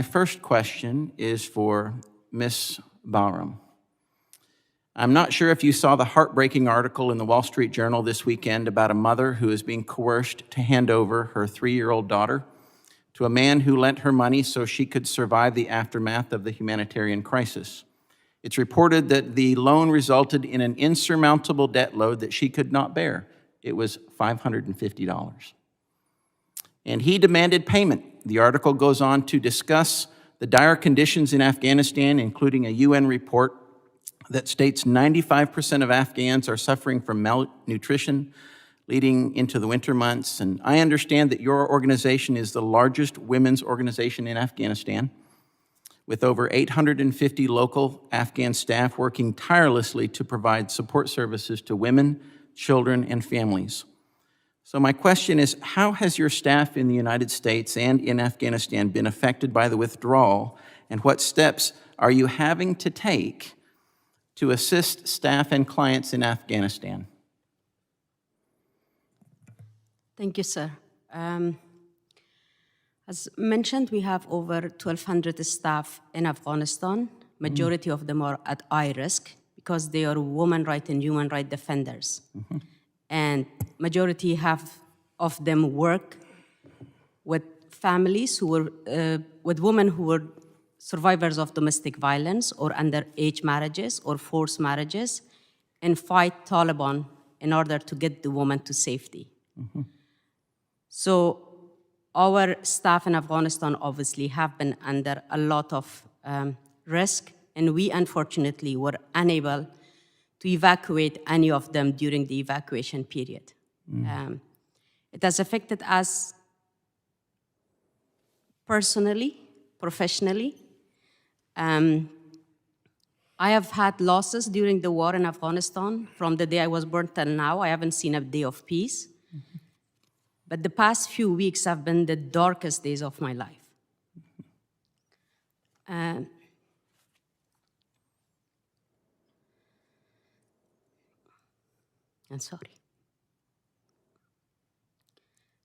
My first question is for Ms. Bahram. I'm not sure if you saw the heartbreaking article in the Wall Street Journal this weekend about a mother who is being coerced to hand over her 3-year-old daughter to a man who lent her money so she could survive the aftermath of the humanitarian crisis. It's reported that the loan resulted in an insurmountable debt load that she could not bear. It was $550. And he demanded payment. The article goes on to discuss the dire conditions in Afghanistan, including a UN report that states 95% of Afghans are suffering from malnutrition leading into the winter months. And I understand that your organization is the largest women's organization in Afghanistan, with over 850 local Afghan staff working tirelessly to provide support services to women, children, and families. So my question is, how has your staff in the United States and in Afghanistan been affected by the withdrawal, and what steps are you having to take to assist staff and clients in Afghanistan? Thank you, sir. As mentioned, we have over 1,200 staff in Afghanistan. Majority of them are at high risk because they are women rights and human rights defenders. And majority of them work with families who were, with women who were survivors of domestic violence or underage marriages or forced marriages, and fight Taliban in order to get the woman to safety. So our staff in Afghanistan obviously have been under a lot of risk, and we unfortunately were unable to evacuate any of them during the evacuation period. It has affected us personally, professionally. I have had losses during the war in Afghanistan. From the day I was born till now, I haven't seen a day of peace. But the past few weeks have been the darkest days of my life. I'm sorry.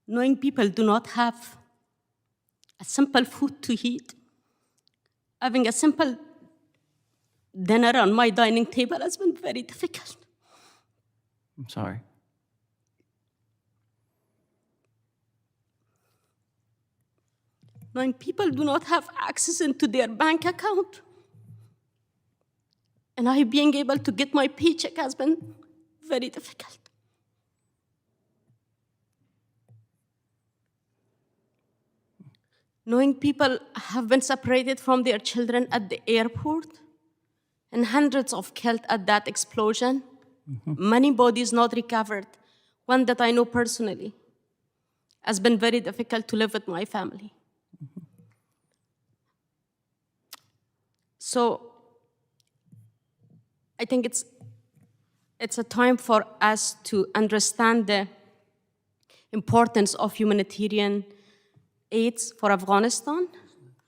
Knowing people do not have a simple food to eat, having a simple dinner on my dining table has been very difficult. I'm sorry. Knowing people do not have access into their bank account, and I being able to get my paycheck has been very difficult. Knowing people have been separated from their children at the airport, and hundreds of killed at that explosion, many bodies not recovered, one that I know personally, has been very difficult to live with my family. So I think it's a time for us to understand the importance of humanitarian aids for Afghanistan,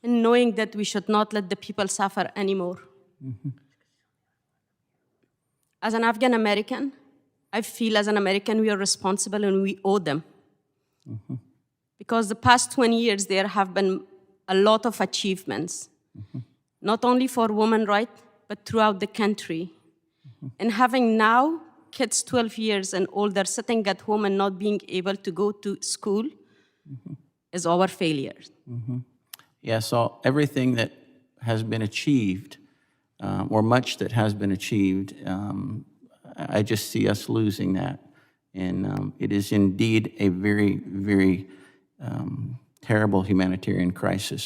and knowing that we should not let the people suffer anymore. As an Afghan American, I feel as an American we are responsible and we owe them. Because the past 20 years there have been a lot of achievements, not only for women's rights, but throughout the country. And having now kids 12 years and older sitting at home and not being able to go to school is our failure. Yeah, so everything that has been achieved, or much that has been achieved, I just see us losing that. And it is indeed a very, very terrible humanitarian crisis.